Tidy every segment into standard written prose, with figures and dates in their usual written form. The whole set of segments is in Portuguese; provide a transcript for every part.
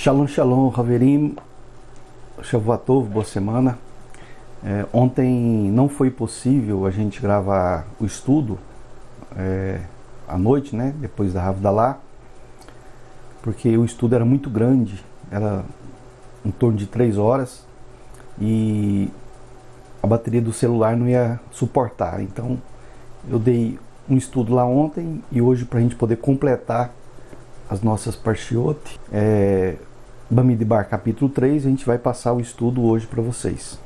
Shalom, shalom, Haverim, Shavuatov, boa semana. Ontem não foi possível a gente gravar o estudo à noite, né, depois da Havdalah, porque o estudo era muito grande, era em torno de 3 horas e a bateria do celular não ia suportar. Então eu dei um estudo lá ontem e hoje, para a gente poder completar as nossas parshiot, Bamidbar capítulo 3, a gente vai passar o estudo hoje para vocês.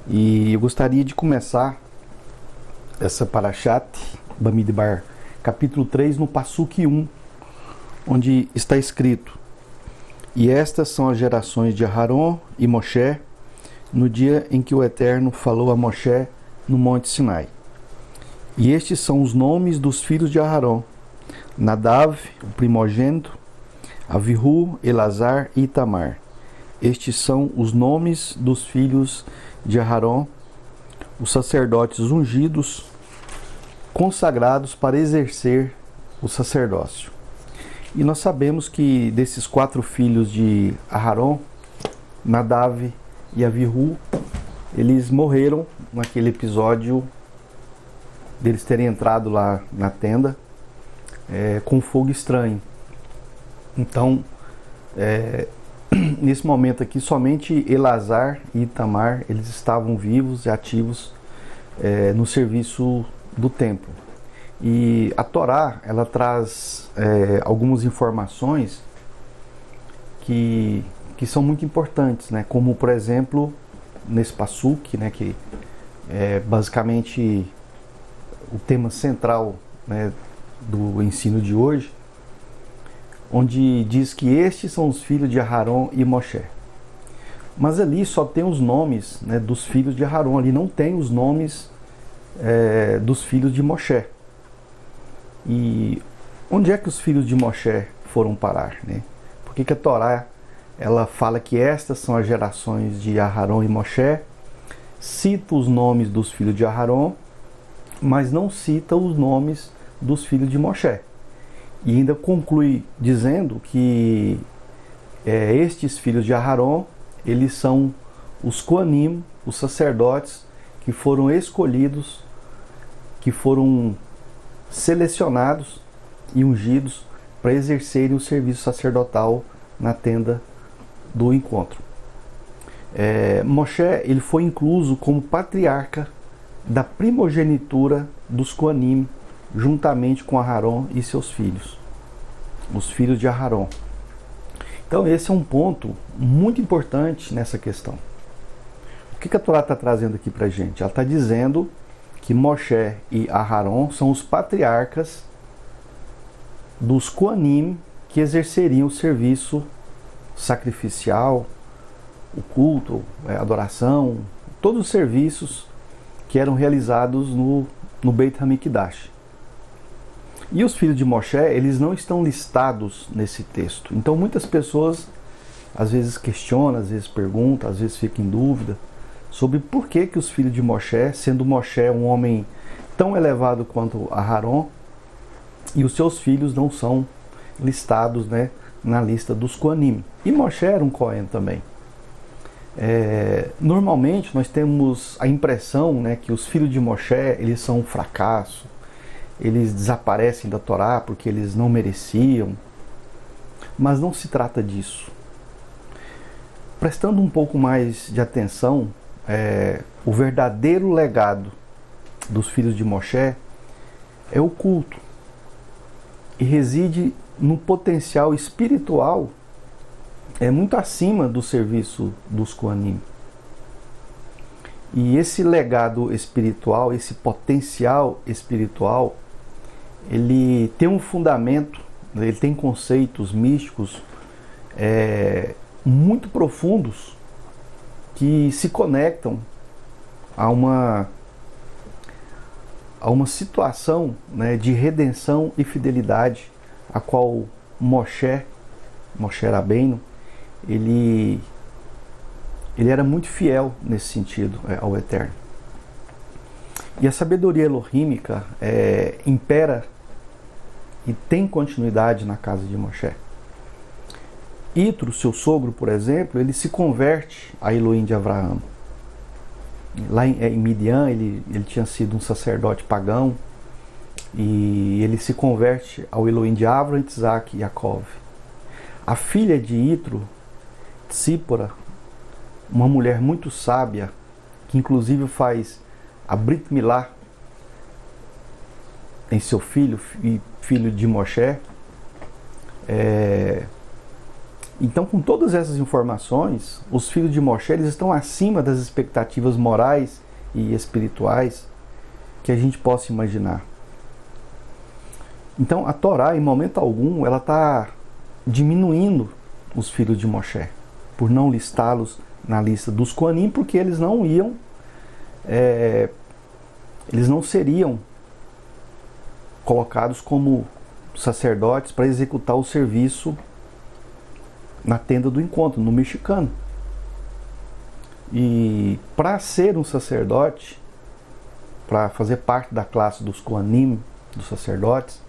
E eu gostaria de começar essa parashat, Bamidbar capítulo 3, no Passuque 1, onde está escrito: e estas são as gerações de Aharon e Moshe, no dia em que o Eterno falou a Moshe no Monte Sinai. E estes são os nomes dos filhos de Aharon: Nadav, o primogênito, Avihu, Elazar e Itamar. Estes são os nomes dos filhos de Aharon, os sacerdotes ungidos, consagrados para exercer o sacerdócio. E nós sabemos que desses 4 filhos de Aharon, Nadav e Avihu, eles morreram naquele episódio deles terem entrado lá na tenda com fogo estranho. Então, nesse momento aqui, somente Elazar e Itamar, eles estavam vivos e ativos no serviço do templo. E a Torá, ela traz algumas informações que são muito importantes, né? Como, por exemplo, nesse passuque, né, que é basicamente o tema central, né, do ensino de hoje, onde diz que estes são os filhos de Aharon e Moshe. Mas ali só tem os nomes, né, dos filhos de Aharon, ali não tem os nomes dos filhos de Moshe. E onde é que os filhos de Moshe foram parar, né? Por que a Torá ela fala que estas são as gerações de Aharon e Moshe, cita os nomes dos filhos de Aharon, mas não cita os nomes dos filhos de Moshe? E ainda conclui dizendo que estes filhos de Aharon, eles são os Koanim, os sacerdotes, que foram escolhidos, que foram selecionados e ungidos para exercerem o serviço sacerdotal na tenda do encontro. Moshe, ele foi incluso como patriarca da primogenitura dos Koanim, juntamente com Aharon e seus filhos, os filhos de Aharon. Então esse é um ponto muito importante nessa questão. O que a Torá está trazendo aqui para a gente? Ela está dizendo que Moshe e Aharon são os patriarcas dos Koanim que exerceriam o serviço sacrificial, o culto, a adoração, todos os serviços que eram realizados no Beit HaMikdash. E os filhos de Moshe, eles não estão listados nesse texto. Então muitas pessoas às vezes questionam, às vezes perguntam, às vezes ficam em dúvida sobre por que os filhos de Moshe, sendo Moshe um homem tão elevado quanto Aharon, e os seus filhos não são listados, né, na lista dos Koanim. E Moshe era um Kohen também. Normalmente nós temos a impressão, né, que os filhos de Moshe, eles são um fracasso, eles desaparecem da Torá porque eles não mereciam, mas não se trata disso. Prestando um pouco mais de atenção, o verdadeiro legado dos filhos de Moshe é o culto, e reside no potencial espiritual muito acima do serviço dos Koanim. E esse legado espiritual, esse potencial espiritual, ele tem um fundamento, ele tem conceitos místicos muito profundos que se conectam a uma situação, né, de redenção e fidelidade, a qual Moshe Rabbeinu, ele era muito fiel nesse sentido ao Eterno. E a sabedoria elohímica impera e tem continuidade na casa de Moshe. Itro, seu sogro, por exemplo, ele se converte a Elohim de Abraão. Lá em Midian, ele tinha sido um sacerdote pagão, e ele se converte ao Elohim de Abraão, Isaac e Jacó. A filha de Itro, Tsípora, uma mulher muito sábia, que inclusive faz a Brit Milá em seu filho de Moshe. Então, com todas essas informações, os filhos de Moshe, eles estão acima das expectativas morais e espirituais que a gente possa imaginar. Então, a Torá, em momento algum, ela está diminuindo os filhos de Moshe, por não listá-los na lista dos Koanim, porque eles não seriam colocados como sacerdotes para executar o serviço na tenda do encontro, no mexicano. E para ser um sacerdote, para fazer parte da classe dos Koanim, dos sacerdotes,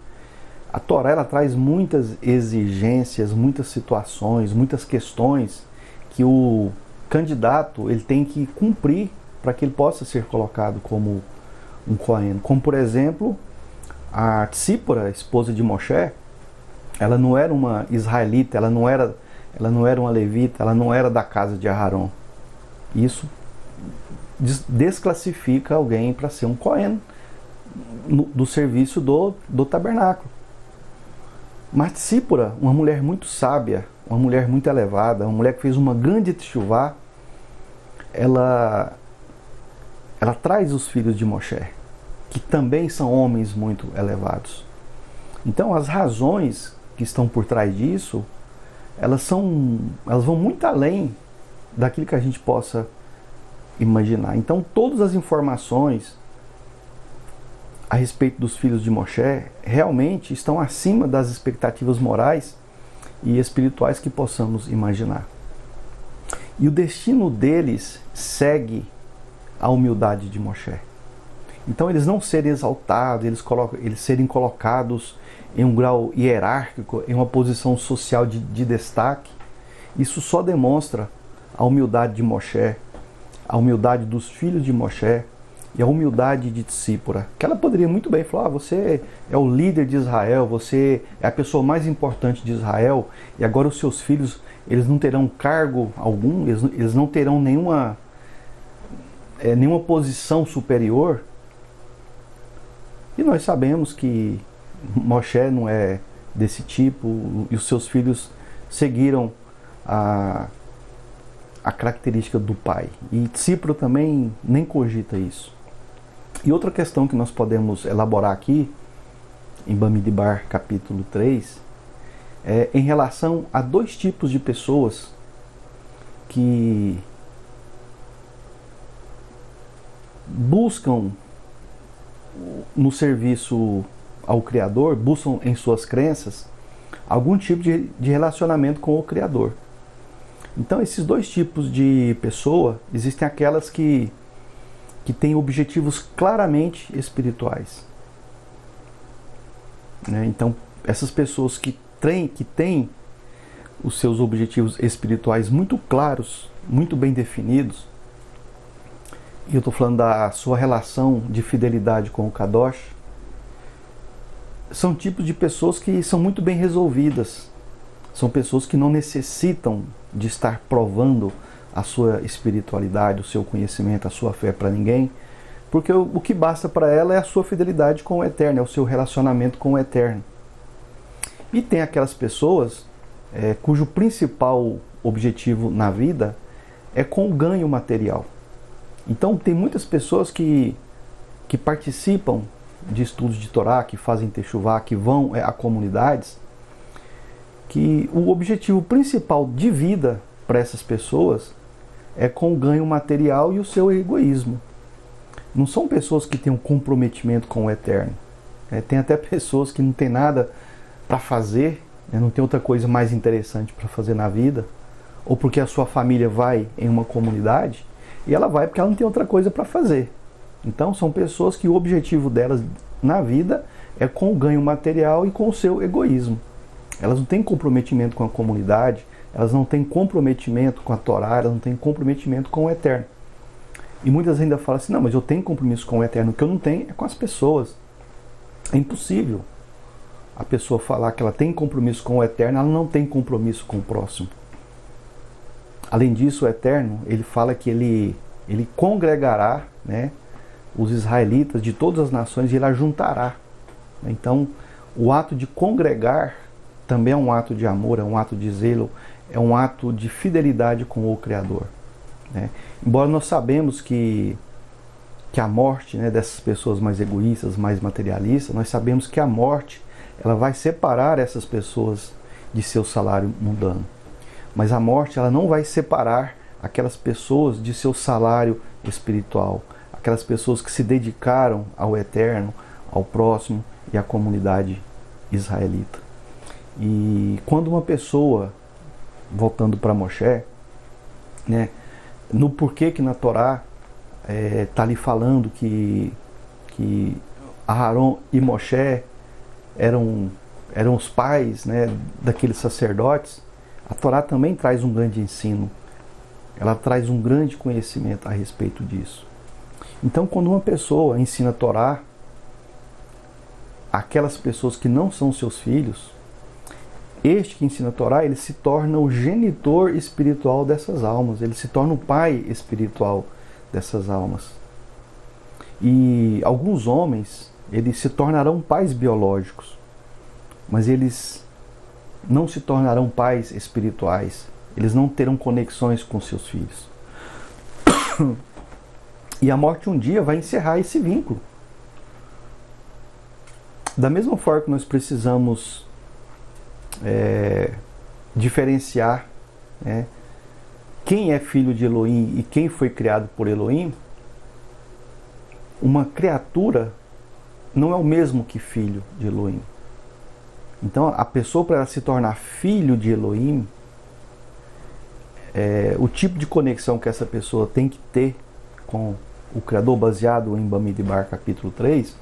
a Torá ela traz muitas exigências, muitas situações, muitas questões que o candidato ele tem que cumprir para que ele possa ser colocado como um Kohen. Como, por exemplo, a Tsípora, esposa de Moshe, ela não era uma israelita, ela não era uma levita, ela não era da casa de Aharon. Isso desclassifica alguém para ser um Kohen do serviço do tabernáculo. Mas Tsípora, uma mulher muito sábia, uma mulher muito elevada, uma mulher que fez uma grande teshuvá, ela traz os filhos de Moshe, que também são homens muito elevados. Então as razões que estão por trás disso, elas vão muito além daquilo que a gente possa imaginar. Então todas as informações a respeito dos filhos de Moshe realmente estão acima das expectativas morais e espirituais que possamos imaginar. E o destino deles segue a humildade de Moshe. Então eles não serem exaltados, eles serem colocados em um grau hierárquico, em uma posição social de destaque, isso só demonstra a humildade de Moshe, a humildade dos filhos de Moshe e a humildade de Tsípora, que ela poderia muito bem falar: você é o líder de Israel, você é a pessoa mais importante de Israel, e agora os seus filhos eles não terão cargo algum, eles não terão nenhuma posição superior. E nós sabemos que Moshe não é desse tipo, e os seus filhos seguiram a característica do pai. E Tsípora também nem cogita isso. E outra questão que nós podemos elaborar aqui, em Bamidbar capítulo 3, é em relação a dois tipos de pessoas que buscam no serviço ao Criador, buscam em suas crenças algum tipo de relacionamento com o Criador. Então esses dois tipos de pessoa, existem aquelas que têm objetivos claramente espirituais, né? Então essas pessoas que têm os seus objetivos espirituais muito claros, muito bem definidos, e eu estou falando da sua relação de fidelidade com o Kadosh, são tipos de pessoas que são muito bem resolvidas, são pessoas que não necessitam de estar provando a sua espiritualidade, o seu conhecimento, a sua fé para ninguém, porque o que basta para ela é a sua fidelidade com o Eterno, é o seu relacionamento com o Eterno. E tem aquelas pessoas cujo principal objetivo na vida é com o ganho material. Então tem muitas pessoas que participam de estudos de Torá, que fazem techuvá, que vão a comunidades, que o objetivo principal de vida para essas pessoas é com o ganho material e o seu egoísmo. Não são pessoas que têm um comprometimento com o Eterno. Tem até pessoas que não têm nada para fazer, não tem outra coisa mais interessante para fazer na vida, ou porque a sua família vai em uma comunidade, e ela vai porque ela não tem outra coisa para fazer. Então são pessoas que o objetivo delas na vida é com o ganho material e com o seu egoísmo. Elas não têm comprometimento com a comunidade, elas não têm comprometimento com a Torá, elas não têm comprometimento com o Eterno. E muitas ainda falam assim, não, mas eu tenho compromisso com o Eterno, o que eu não tenho é com as pessoas. É impossível a pessoa falar que ela tem compromisso com o Eterno, ela não tem compromisso com o próximo. Além disso, o Eterno, ele fala que ele congregará, né, os israelitas de todas as nações e ele ajuntará. Então, o ato de congregar também é um ato de amor, é um ato de zelo, é um ato de fidelidade com o Criador, né? Embora nós sabemos que a morte, né, dessas pessoas mais egoístas, mais materialistas, nós sabemos que a morte ela vai separar essas pessoas de seu salário mundano. Mas a morte ela não vai separar aquelas pessoas de seu salário espiritual, aquelas pessoas que se dedicaram ao Eterno, ao próximo e à comunidade israelita. E quando uma pessoa, voltando para Moshe, né, no porquê que na Torá está ali falando que Aharon e Moshe eram os pais, né, daqueles sacerdotes, a Torá também traz um grande ensino, ela traz um grande conhecimento a respeito disso. Então, quando uma pessoa ensina a Torá, aquelas pessoas que não são seus filhos, este que ensina a Torá, ele se torna o genitor espiritual dessas almas, ele se torna o pai espiritual dessas almas. E alguns homens, eles se tornarão pais biológicos, mas eles não se tornarão pais espirituais, eles não terão conexões com seus filhos. E a morte um dia vai encerrar esse vínculo. Da mesma forma que nós precisamos diferenciar, né, quem é filho de Elohim e quem foi criado por Elohim, uma criatura não é o mesmo que filho de Elohim. Então a pessoa, para se tornar filho de Elohim, o tipo de conexão que essa pessoa tem que ter com o Criador, baseado em Bamidbar capítulo 3,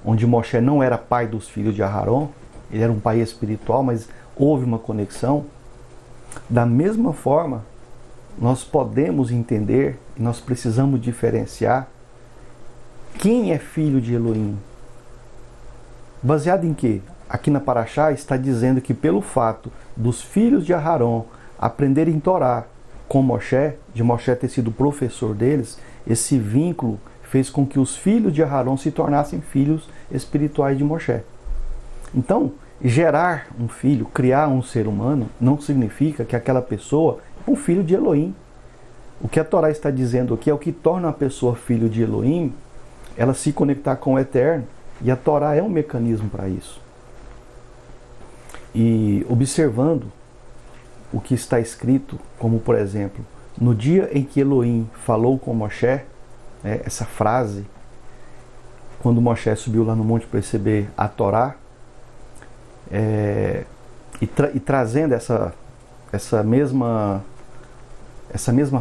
onde Moshe não era pai dos filhos de Aharon, ele era um pai espiritual, mas houve uma conexão. Da mesma forma, nós podemos entender e nós precisamos diferenciar quem é filho de Elohim. Baseado em quê? Aqui na Parashá está dizendo que pelo fato dos filhos de Aharon aprenderem Torá com Moshe, de Moshe ter sido professor deles, esse vínculo fez com que os filhos de Aharon se tornassem filhos espirituais de Moshe. Então, gerar um filho, criar um ser humano, não significa que aquela pessoa é um filho de Elohim. O que a Torá está dizendo aqui é o que torna a pessoa filho de Elohim, ela se conectar com o Eterno, e a Torá é um mecanismo para isso. E observando o que está escrito, como por exemplo, no dia em que Elohim falou com Moshe, essa frase, quando Moshe subiu lá no monte para receber a Torá, e trazendo essa mesma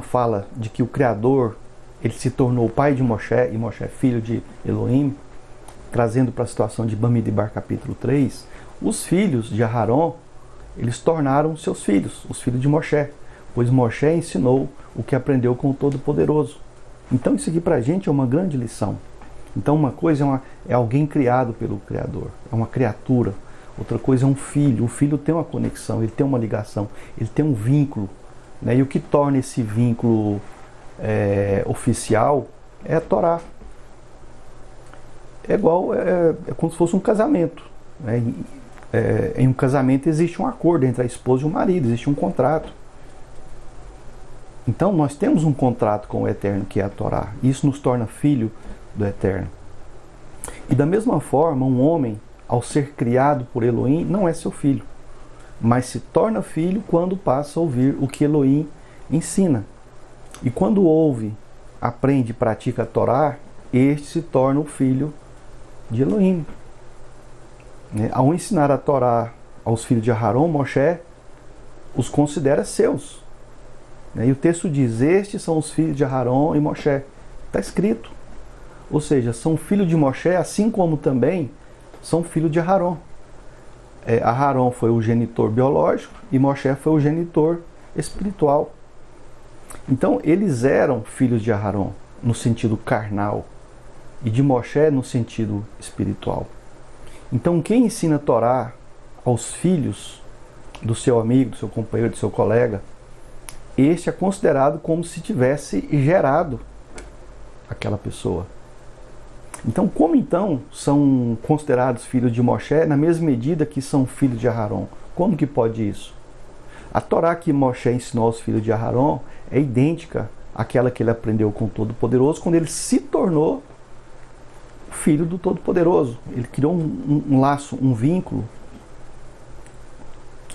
fala de que o Criador ele se tornou o pai de Moshe e Moshe filho de Elohim, trazendo para a situação de Bamidbar capítulo 3, os filhos de Aharon, eles tornaram seus filhos, os filhos de Moshe, pois Moshe ensinou o que aprendeu com o Todo-Poderoso. Então isso aqui para a gente é uma grande lição. Então uma coisa é alguém criado pelo Criador, é uma criatura. Outra coisa é um filho. O filho tem uma conexão, ele tem uma ligação, ele tem um vínculo, né? E o que torna esse vínculo oficial é a Torá. É igual, é como se fosse um casamento, né? Em um casamento existe um acordo entre a esposa e o marido, existe um contrato. Então nós temos um contrato com o Eterno, que é a Torá. Isso nos torna filho do Eterno. E da mesma forma, um homem, ao ser criado por Elohim, não é seu filho, mas se torna filho quando passa a ouvir o que Elohim ensina. E quando ouve, aprende e pratica a Torá, este se torna o filho de Elohim. Ao ensinar a Torá aos filhos de Aharon, Moshe os considera seus. E o texto diz, estes são os filhos de Aharon e Moshe. Está escrito. Ou seja, são filhos de Moshe, assim como também são filhos de Aharon. Aharon foi o genitor biológico e Moshe foi o genitor espiritual. Então, eles eram filhos de Aharon no sentido carnal e de Moshe no sentido espiritual. Então, quem ensina a Torá aos filhos do seu amigo, do seu companheiro, do seu colega, este é considerado como se tivesse gerado aquela pessoa. Então, como então são considerados filhos de Moshe na mesma medida que são filhos de Aharon? Como que pode isso? A Torá que Moshe ensinou aos filhos de Aharon é idêntica àquela que ele aprendeu com o Todo-Poderoso quando ele se tornou filho do Todo-Poderoso. Ele criou um laço, um vínculo.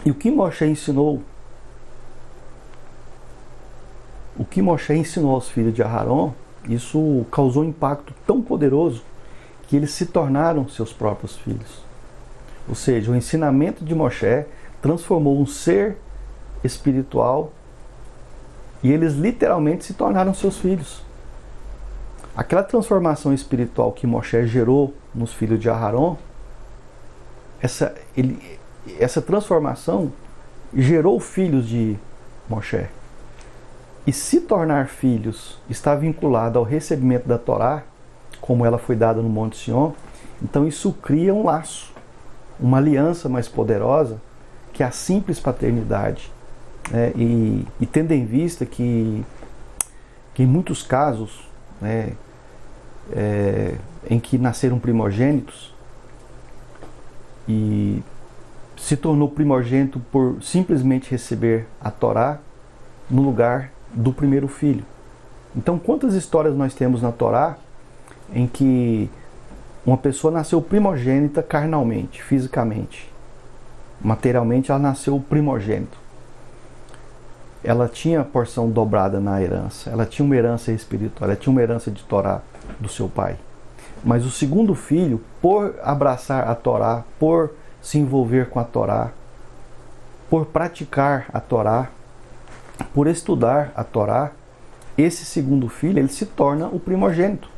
E o que Moshe ensinou? O que Moshe ensinou aos filhos de Aharon, isso causou um impacto tão poderoso que eles se tornaram seus próprios filhos. Ou seja, o ensinamento de Moshe transformou um ser espiritual e eles literalmente se tornaram seus filhos. Aquela transformação espiritual que Moshe gerou nos filhos de Aharon, essa transformação gerou filhos de Moshe. E se tornar filhos está vinculado ao recebimento da Torá, como ela foi dada no Monte Sião, então isso cria um laço, uma aliança mais poderosa que a simples paternidade. E tendo em vista que em muitos casos, em que nasceram primogênitos e se tornou primogênito por simplesmente receber a Torá no lugar do primeiro filho. Então, quantas histórias nós temos na Torá em que uma pessoa nasceu primogênita carnalmente, fisicamente, materialmente ela nasceu primogênito. Ela tinha porção dobrada na herança, ela tinha uma herança espiritual, ela tinha uma herança de Torá do seu pai. Mas o segundo filho, por abraçar a Torá, por se envolver com a Torá, por praticar a Torá, por estudar a Torá, esse segundo filho ele se torna o primogênito.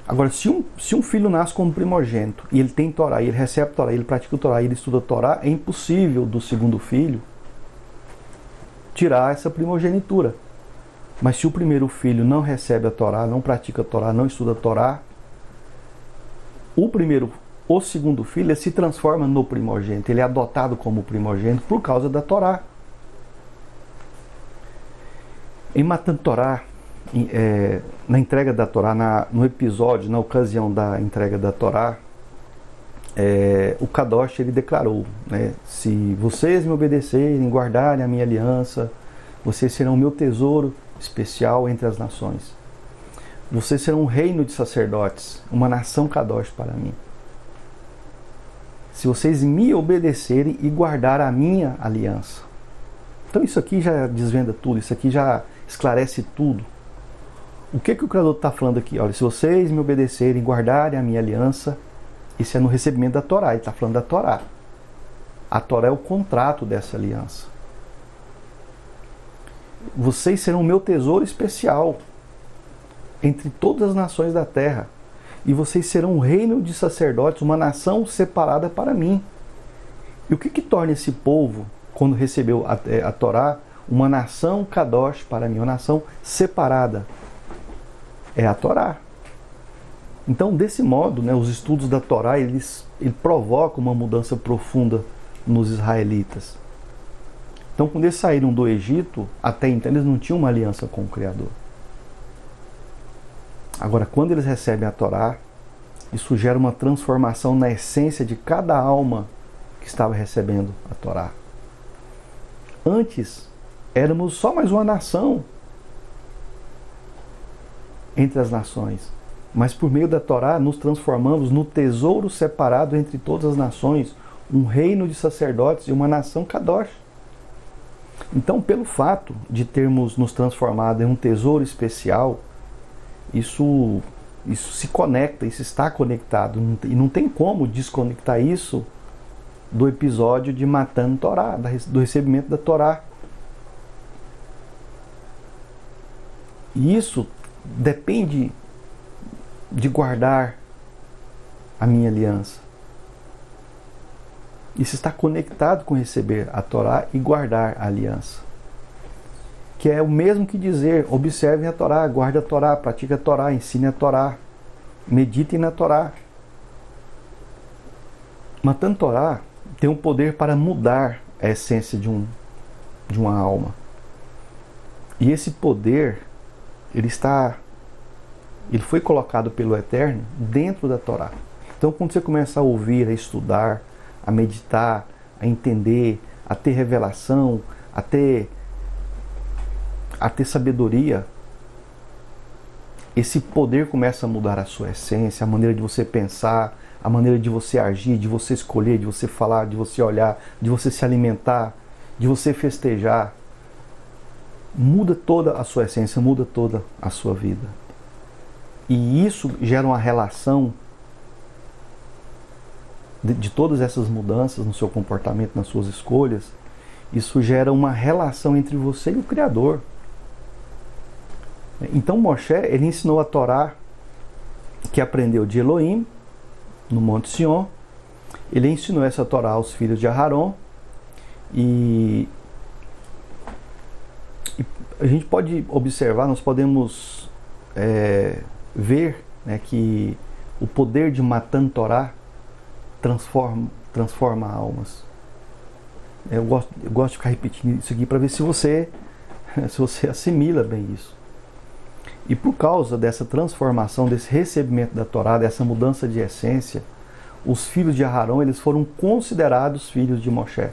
Agora, se um filho nasce como primogênito e ele tem Torá, e ele recebe Torá, ele pratica o Torá, e ele estuda a Torá, é impossível do segundo filho tirar essa primogenitura. Mas se o primeiro filho não recebe a Torá, não pratica a Torá, não estuda a Torá, o segundo filho ele se transforma no primogênito, ele é adotado como primogênito por causa da Torá. Em Matan Torá, na entrega da Torá, no episódio, na ocasião da entrega da Torá, o Kadosh ele declarou, se vocês me obedecerem, guardarem a minha aliança, vocês serão o meu tesouro especial entre as nações. Vocês serão um reino de sacerdotes, uma nação Kadosh para mim. Se vocês me obedecerem e guardar a minha aliança. Então isso aqui já desvenda tudo, isso aqui já esclarece tudo. O que o Criador está falando aqui? Olha, se vocês me obedecerem e guardarem a minha aliança, isso é no recebimento da Torá, ele está falando da Torá. A Torá é o contrato dessa aliança. Vocês serão o meu tesouro especial entre todas as nações da terra. E vocês serão um reino de sacerdotes, uma nação separada para mim. E o que torna esse povo, quando recebeu a Torá, uma nação Kadosh para mim, uma nação separada? É a Torá. Então, desse modo, os estudos da Torá, ele provocam uma mudança profunda nos israelitas. Então, quando eles saíram do Egito, até então eles não tinham uma aliança com o Criador. Agora, quando eles recebem a Torá, isso gera uma transformação na essência de cada alma que estava recebendo a Torá. Antes, éramos só mais uma nação entre as nações. Mas por meio da Torá, nos transformamos no tesouro separado entre todas as nações, um reino de sacerdotes e uma nação Kadosh. Então, pelo fato de termos nos transformado em um tesouro especial, isso se conecta, isso está conectado, e não tem como desconectar isso do episódio de Matan Torá, do recebimento da Torá. E isso depende de guardar a minha aliança. Isso está conectado com receber a Torá e guardar a aliança. Que é o mesmo que dizer, observem a Torá, guarde a Torá, pratique a Torá, ensine a Torá, meditem na Torá. Matan Torá tem um poder para mudar a essência de uma alma. E esse poder, ele foi colocado pelo Eterno dentro da Torá. Então, quando você começa a ouvir, a estudar, a meditar, a entender, a ter revelação, a ter sabedoria, esse poder começa a mudar a sua essência, a maneira de você pensar, a maneira de você agir, de você escolher, de você falar, de você olhar, de você se alimentar, de você festejar. Muda toda a sua essência, muda toda a sua vida. E isso gera uma relação de todas essas mudanças no seu comportamento, nas suas escolhas. Isso gera uma relação entre você e o Criador. Então Moshe, ele ensinou a Torá que aprendeu de Elohim, no Monte Sion. Ele ensinou essa Torá aos filhos de Aharon. E a gente pode observar, nós podemos ver, né, que o poder de Matan Torá transforma almas. Eu gosto de ficar repetindo isso aqui para ver se você assimila bem isso. E por causa dessa transformação, desse recebimento da Torá, dessa mudança de essência, os filhos de Aharon, eles foram considerados filhos de Moshe,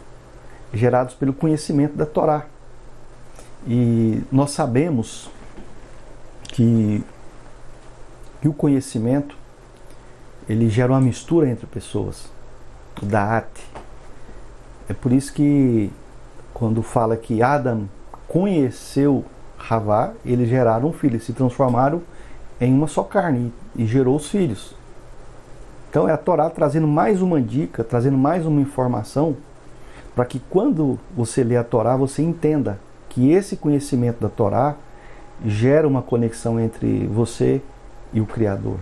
gerados pelo conhecimento da Torá. E nós sabemos que o conhecimento, ele gera uma mistura entre pessoas, o Da'at. É por isso que quando fala que Adam conheceu Havá, eles geraram um filho, se transformaram em uma só carne e gerou os filhos. Então é a Torá trazendo mais uma dica, trazendo mais uma informação, para que quando você lê a Torá, você entenda que esse conhecimento da Torá gera uma conexão entre você e o Criador.